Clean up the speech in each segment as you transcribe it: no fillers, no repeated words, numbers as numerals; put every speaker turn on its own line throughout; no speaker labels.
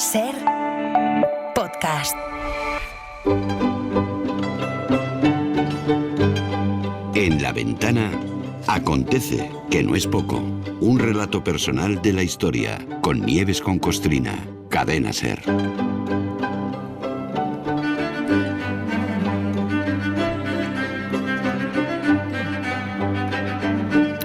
Ser podcast.
En La Ventana acontece, que no es poco. Un relato personal de la historia, con Nieves con Costrina. Cadena Ser.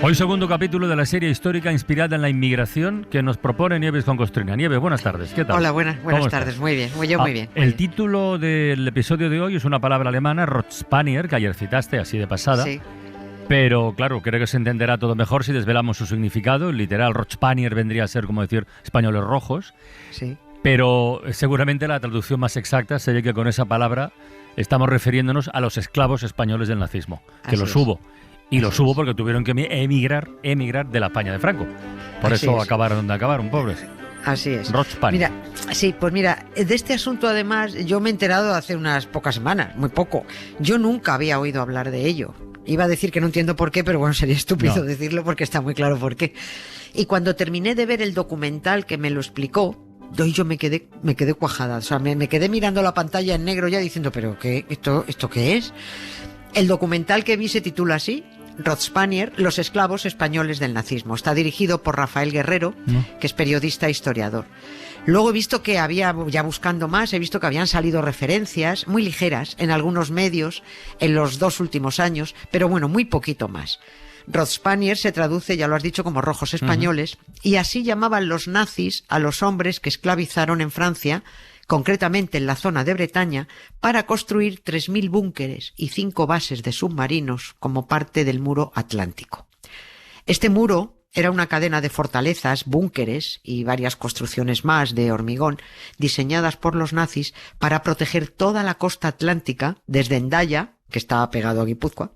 Hoy segundo capítulo de la serie histórica inspirada en la inmigración que nos propone Nieves con Costrina. Nieves, buenas tardes, ¿qué tal?
Hola, buenas tardes, estás? Muy bien, muy bien.
El título del episodio de hoy es una palabra alemana, Rothspanier, que ayer citaste así de pasada.
Sí.
Pero claro, creo que se entenderá todo mejor si desvelamos su significado. El literal Rothspanier vendría a ser como decir españoles rojos.
Sí.
Pero seguramente la traducción más exacta sería que con esa palabra estamos refiriéndonos a los esclavos españoles del nazismo, que
Así
los
es.
hubo. Y los hubo porque tuvieron que emigrar de la España de Franco. Por
Así
eso
es.
acabaron donde acabaron, pobres.
Así es.
Rothspanier.
Mira, de este asunto además yo me he enterado hace unas pocas semanas, muy poco. Yo nunca había oído hablar de ello. Iba a decir que no entiendo por qué, pero bueno, sería estúpido decirlo porque está muy claro por qué. Y cuando terminé de ver el documental que me lo explicó, yo me quedé cuajada. O sea, me quedé mirando la pantalla en negro ya diciendo, ¿pero qué? ¿Esto qué es? El documental que vi se titula así: Rothspanier, los esclavos españoles del nazismo. Está dirigido por Rafael Guerrero, que es periodista e historiador. Luego he visto que ya buscando más, he visto que habían salido referencias muy ligeras en algunos medios en los 2 últimos años, pero bueno, muy poquito más. Rothspanier se traduce, ya lo has dicho, como rojos españoles, y así llamaban los nazis a los hombres que esclavizaron en Francia, concretamente en la zona de Bretaña, para construir 3.000 búnkeres y 5 bases de submarinos como parte del muro atlántico. Este muro era una cadena de fortalezas, búnkeres y varias construcciones más de hormigón diseñadas por los nazis para proteger toda la costa atlántica, desde Hendaya, que estaba pegado a Guipúzcoa,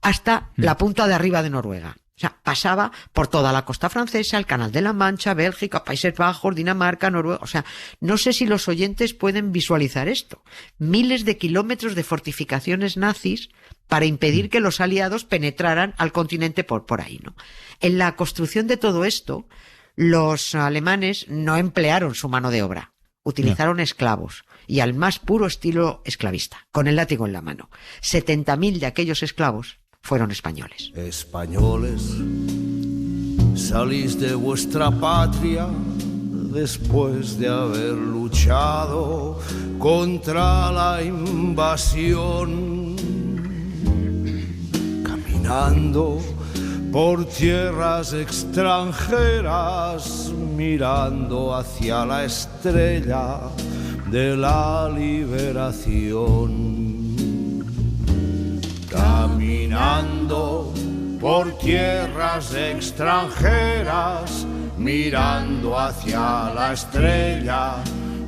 hasta la punta de arriba de Noruega. O sea, pasaba por toda la costa francesa, el Canal de la Mancha, Bélgica, Países Bajos, Dinamarca, Noruega. O sea, no sé si los oyentes pueden visualizar esto. Miles de kilómetros de fortificaciones nazis para impedir que los aliados penetraran al continente por ahí, ¿no? En la construcción de todo esto, los alemanes no emplearon su mano de obra. Utilizaron esclavos, y al más puro estilo esclavista, con el látigo en la mano. 70.000 de aquellos esclavos fueron españoles.
Españoles, salís de vuestra patria después de haber luchado contra la invasión, caminando por tierras extranjeras, mirando hacia la estrella de la liberación. Caminando por tierras extranjeras, mirando hacia la estrella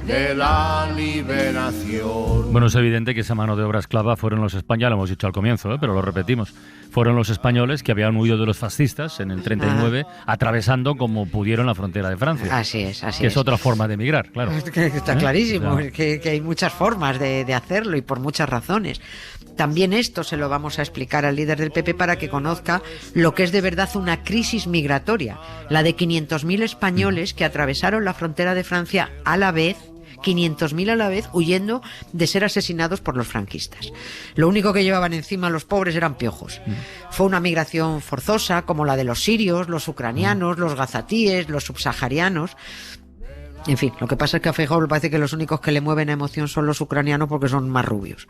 de la liberación.
Bueno, es evidente que esa mano de obra esclava fueron los españoles, lo hemos dicho al comienzo, pero lo repetimos, fueron los españoles que habían huido de los fascistas en el 39, atravesando como pudieron la frontera de Francia.
Así es.
Que es otra forma de emigrar, claro.
Está clarísimo,
Claro.
que hay muchas formas de hacerlo y por muchas razones. También esto se lo vamos a explicar al líder del PP para que conozca lo que es de verdad una crisis migratoria, la de 500.000 españoles que atravesaron la frontera de Francia a la vez, 500.000 a la vez, huyendo de ser asesinados por los franquistas. Lo único que llevaban encima los pobres eran piojos. Fue una migración forzosa, como la de los sirios, los ucranianos, los gazatíes, los subsaharianos. En fin, lo que pasa es que a Feijóo parece que los únicos que le mueven a emoción son los ucranianos porque son más rubios.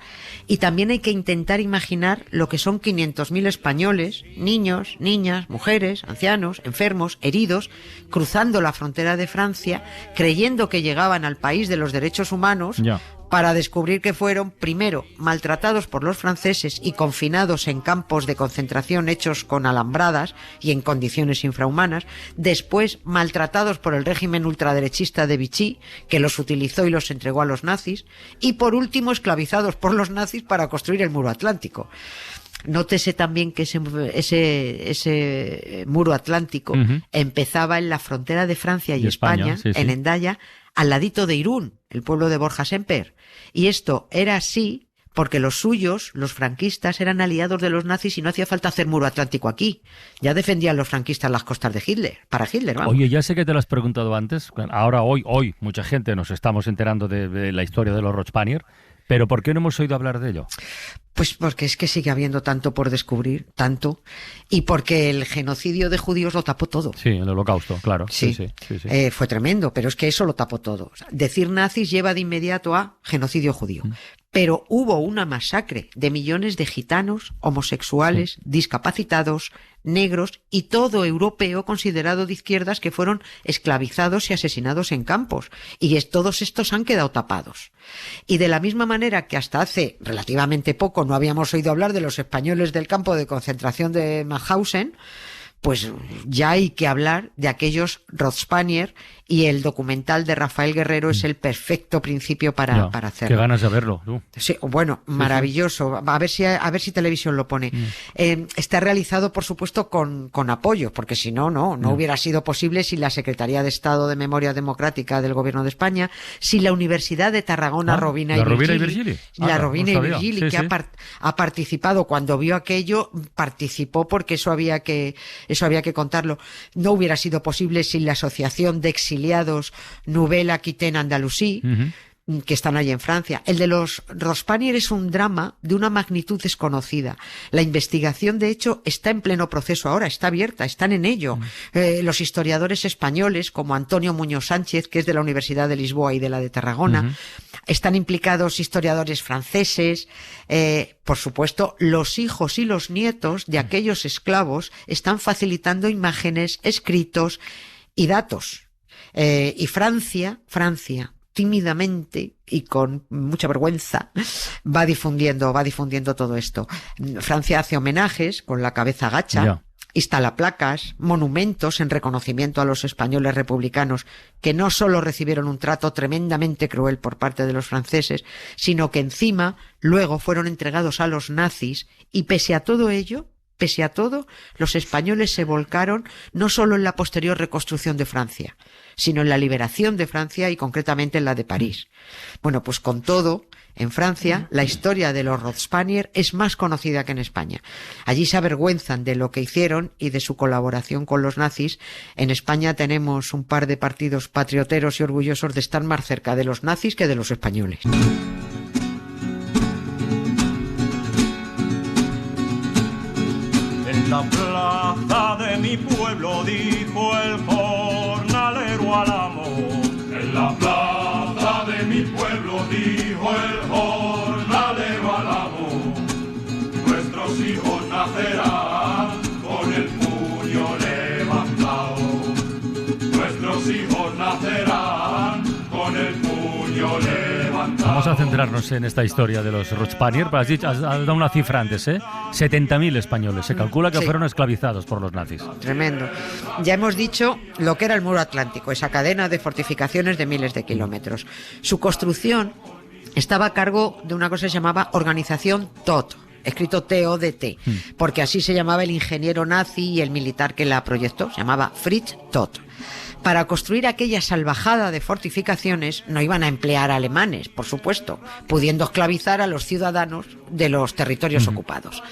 Y también hay que intentar imaginar lo que son 500.000 españoles, niños, niñas, mujeres, ancianos, enfermos, heridos, cruzando la frontera de Francia, creyendo que llegaban al país de los derechos humanos, para descubrir que fueron, primero, maltratados por los franceses y confinados en campos de concentración hechos con alambradas y en condiciones infrahumanas, después maltratados por el régimen ultraderechista de Vichy, que los utilizó y los entregó a los nazis, y por último esclavizados por los nazis para construir el muro atlántico. Nótese también que ese muro atlántico empezaba en la frontera de Francia y España, en Hendaya, al ladito de Irún, el pueblo de Borja Semper. Y esto era así porque los suyos, los franquistas, eran aliados de los nazis y no hacía falta hacer muro atlántico aquí. Ya defendían los franquistas las costas de Hitler, para Hitler, vamos.
Oye, ya sé que te lo has preguntado antes, ahora hoy, mucha gente nos estamos enterando de la historia de los Rothspanier, pero ¿por qué no hemos oído hablar de ello?
Pues porque es que sigue habiendo tanto por descubrir, tanto, y porque el genocidio de judíos lo tapó todo.
Sí, el Holocausto, claro. Sí.
Fue tremendo, pero es que eso lo tapó todo. O sea, decir nazis lleva de inmediato a genocidio judío. Pero hubo una masacre de millones de gitanos, homosexuales, discapacitados, negros y todo europeo considerado de izquierdas que fueron esclavizados y asesinados en campos. Y todos estos han quedado tapados. Y de la misma manera que hasta hace relativamente poco no habíamos oído hablar de los españoles del campo de concentración de Mauthausen, pues ya hay que hablar de aquellos Rothspanier, y el documental de Rafael Guerrero es el perfecto principio para hacerlo.
Qué ganas de verlo, tú.
Sí, bueno, maravilloso. A ver si Televisión lo pone. Está realizado, por supuesto, con apoyo, porque si no hubiera sido posible si la Secretaría de Estado de Memoria Democrática del Gobierno de España, si la Universidad de Tarragona, Rovira y Virgili, que ha participado cuando vio aquello, participó porque eso había que contarlo. No hubiera sido posible sin la Asociación de Exiliados Nouvelle Aquitaine Andalusí, que están allí en Francia. El de los Rothspanier es un drama de una magnitud desconocida. La investigación, de hecho, está en pleno proceso ahora, está abierta, están en ello. Los historiadores españoles, como Antonio Muñoz Sánchez, que es de la Universidad de Lisboa y de la de Tarragona, están implicados historiadores franceses, por supuesto, los hijos y los nietos de aquellos esclavos están facilitando imágenes, escritos y datos. Y Francia, tímidamente y con mucha vergüenza, va difundiendo todo esto. Francia hace homenajes con la cabeza gacha, instala placas, monumentos en reconocimiento a los españoles republicanos que no solo recibieron un trato tremendamente cruel por parte de los franceses, sino que encima luego fueron entregados a los nazis, y pese a todo ello, los españoles se volcaron no solo en la posterior reconstrucción de Francia, sino en la liberación de Francia y concretamente en la de París. Bueno, pues con todo, en Francia la historia de los Rothspanier es más conocida que en España. Allí se avergüenzan de lo que hicieron y de su colaboración con los nazis. En España tenemos un par de partidos patrioteros y orgullosos de estar más cerca de los nazis que de los españoles.
En la plaza de mi pueblo dijo el jornalero al amo. En la plaza de mi pueblo dijo el jornalero al amo. Nuestros hijos nacerán con el puño levantado. Nuestros hijos nacerán con el puño levantado.
Vamos a centrarnos en esta historia de los Rothspanier. Has dado una cifra antes, 70.000 españoles. Se calcula que fueron esclavizados por los nazis.
Tremendo. Ya hemos dicho lo que era el muro atlántico, esa cadena de fortificaciones de miles de kilómetros. Su construcción estaba a cargo de una cosa que se llamaba Organización Todt, escrito T-O-D-T, porque así se llamaba el ingeniero nazi y el militar que la proyectó, se llamaba Fritz Todt. Para construir aquella salvajada de fortificaciones no iban a emplear alemanes, por supuesto, pudiendo esclavizar a los ciudadanos de los territorios ocupados.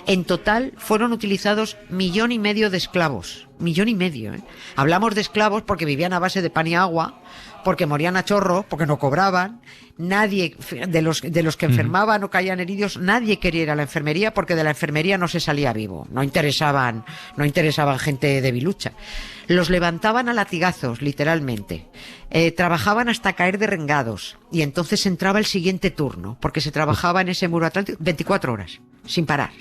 En total fueron utilizados 1,5 millones de esclavos. 1,5 millones, Hablamos de esclavos porque vivían a base de pan y agua, porque morían a chorro, porque no cobraban. Nadie de los que enfermaban o caían heridos, nadie quería ir a la enfermería porque de la enfermería no se salía vivo. No interesaban gente debilucha. Los levantaban a latigazos, literalmente. Trabajaban hasta caer derrengados. Y entonces entraba el siguiente turno, porque se trabajaba en ese muro atlántico 24 horas, sin parar.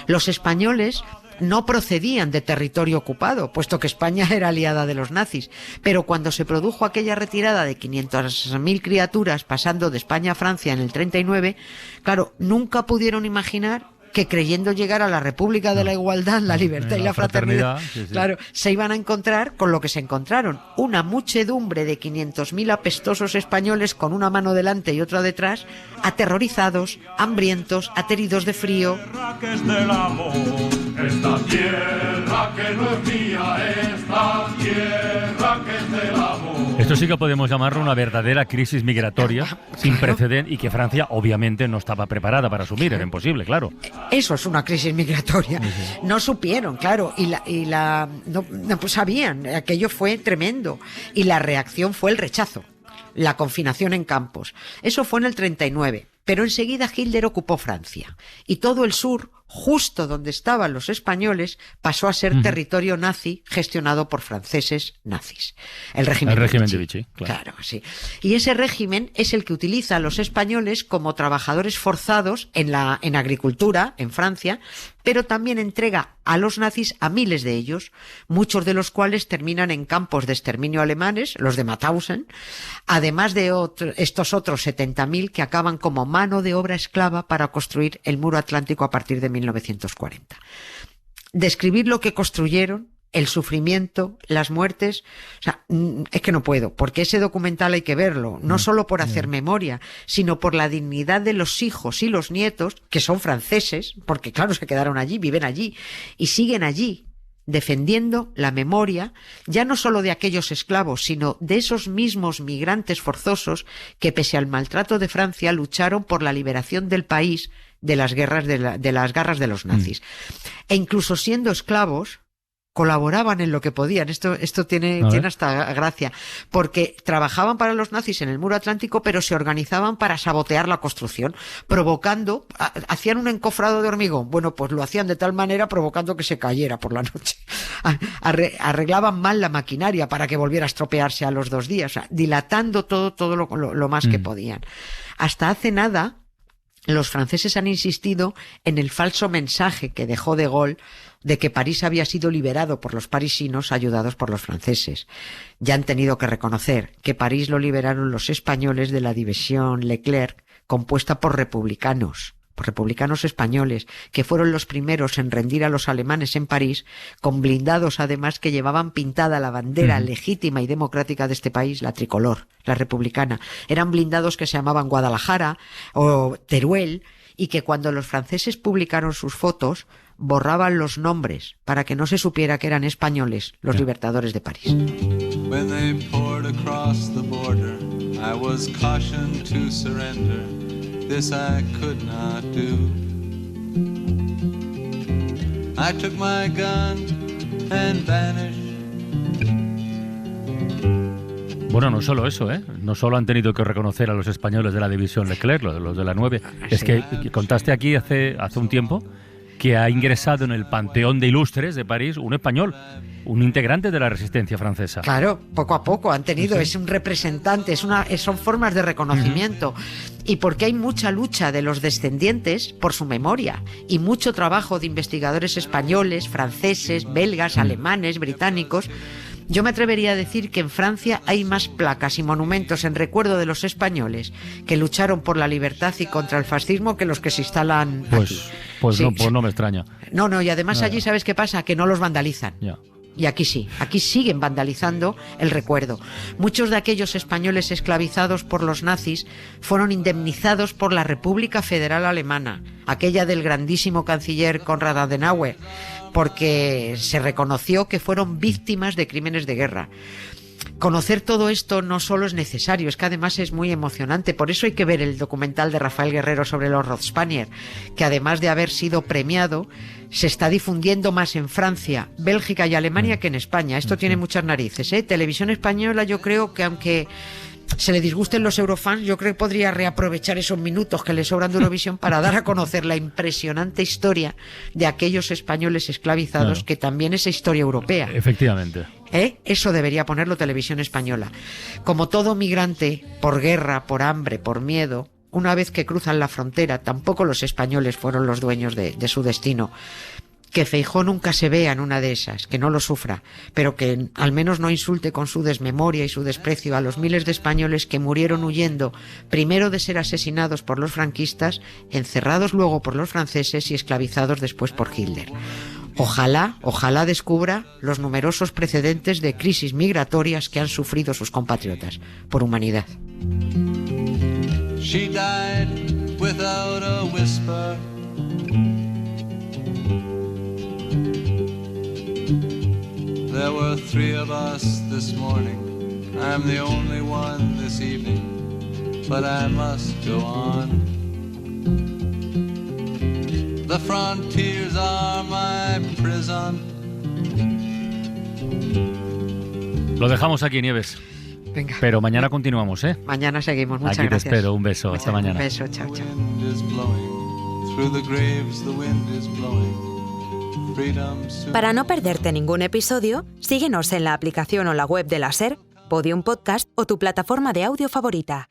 Los españoles no procedían de territorio ocupado, puesto que España era aliada de los nazis. Pero cuando se produjo aquella retirada de 500.000 criaturas pasando de España a Francia en el 39, claro, nunca pudieron imaginar que creyendo llegar a la República de la Igualdad, la libertad y la fraternidad, claro, se iban a encontrar con lo que se encontraron: una muchedumbre de 500.000 apestosos españoles con una mano delante y otra detrás, aterrorizados, hambrientos, ateridos de frío.
Esta tierra que no es mía, esta tierra que es del amor.
Esto sí que podemos llamarlo una verdadera crisis migratoria sin precedente y que Francia obviamente no estaba preparada para asumir, era imposible, claro.
Eso es una crisis migratoria. No supieron, claro, no pues sabían, aquello fue tremendo. Y la reacción fue el rechazo, la confinación en campos. Eso fue en el 39. Pero enseguida Hitler ocupó Francia y todo el sur, justo donde estaban los españoles, pasó a ser territorio nazi gestionado por franceses nazis. El régimen
de Vichy.
Claro, sí. Y ese régimen es el que utiliza a los españoles como trabajadores forzados en agricultura en Francia, pero también entrega a los nazis a miles de ellos, muchos de los cuales terminan en campos de exterminio alemanes, los de Mauthausen, además de estos otros 70.000 que acaban como mano de obra esclava para construir el muro atlántico a partir de 1940. Describir lo que construyeron, el sufrimiento, las muertes, o sea, es que no puedo, porque ese documental hay que verlo, no solo por hacer memoria, sino por la dignidad de los hijos y los nietos, que son franceses, porque claro, se quedaron allí, viven allí, y siguen allí, defendiendo la memoria, ya no solo de aquellos esclavos, sino de esos mismos migrantes forzosos que, pese al maltrato de Francia, lucharon por la liberación del país de las guerras de las garras de los nazis. E incluso siendo esclavos, colaboraban en lo que podían. Esto tiene hasta gracia, porque trabajaban para los nazis en el muro atlántico, pero se organizaban para sabotear la construcción, hacían un encofrado de hormigón. Bueno, pues lo hacían de tal manera provocando que se cayera por la noche. Arreglaban mal la maquinaria para que volviera a estropearse a los 2 días, o sea, dilatando todo lo más que podían. Hasta hace nada, los franceses han insistido en el falso mensaje que dejó de Gaulle de que París había sido liberado por los parisinos ayudados por los franceses. Ya han tenido que reconocer que París lo liberaron los españoles de la división Leclerc, compuesta por republicanos españoles, que fueron los primeros en rendir a los alemanes en París, con blindados además que llevaban pintada la bandera legítima y democrática de este país, la tricolor, la republicana. Eran blindados que se llamaban Guadalajara o Teruel, y que cuando los franceses publicaron sus fotos, borraban los nombres para que no se supiera que eran españoles los libertadores de París.
When they poured across the border, I was cautioned to surrender. This I could not do. I took my gun and vanished.
Bueno, no solo eso, no solo han tenido que reconocer a los españoles de la división Leclerc, los de la 9, es que contaste aquí hace un tiempo que ha ingresado en el Panteón de Ilustres de París un español, un integrante de la resistencia francesa.
Claro, poco a poco han tenido, es un representante, son formas de reconocimiento. Y porque hay mucha lucha de los descendientes por su memoria y mucho trabajo de investigadores españoles, franceses, belgas, alemanes, británicos. Yo me atrevería a decir que en Francia hay más placas y monumentos en recuerdo de los españoles que lucharon por la libertad y contra el fascismo que los que se instalan aquí.
Pues no me extraña.
No, y además allí, ¿sabes qué pasa? Que no los vandalizan.
Ya.
Y aquí sí, aquí siguen vandalizando el recuerdo. Muchos de aquellos españoles esclavizados por los nazis fueron indemnizados por la República Federal Alemana, aquella del grandísimo canciller Konrad Adenauer, porque se reconoció que fueron víctimas de crímenes de guerra. Conocer todo esto no solo es necesario, es que además es muy emocionante. Por eso hay que ver el documental de Rafael Guerrero sobre los Rothspanier, que además de haber sido premiado, se está difundiendo más en Francia, Bélgica y Alemania que en España. Esto tiene muchas narices, Televisión Española, yo creo que aunque se le disgusten los eurofans, yo creo que podría reaprovechar esos minutos que le sobran de Eurovisión para dar a conocer la impresionante historia de aquellos españoles esclavizados, que también es historia europea.
Efectivamente.
Eso debería ponerlo Televisión Española. Como todo migrante, por guerra, por hambre, por miedo, una vez que cruzan la frontera, tampoco los españoles fueron los dueños de su destino. Que Feijóo nunca se vea en una de esas, que no lo sufra, pero que al menos no insulte con su desmemoria y su desprecio a los miles de españoles que murieron huyendo, primero de ser asesinados por los franquistas, encerrados luego por los franceses y esclavizados después por Hitler. Ojalá descubra los numerosos precedentes de crisis migratorias que han sufrido sus compatriotas, por humanidad.
She died without a whisper. There were 3 of us this morning, I'm the only one this evening, but I must go on. The frontiers are my prison.
Lo dejamos aquí, Nieves.
Venga.
Pero mañana continuamos, ¿eh?
Mañana seguimos. Muchas
Aquí
gracias.
te espero. Un beso. Hasta mañana.
Un beso. Chao, chao.
Wind is blowing. Through the graves the wind is blowing. Freedom soon.
Para no perderte ningún episodio, síguenos en la aplicación o la web de la SER, Podium Podcast o tu plataforma de audio favorita.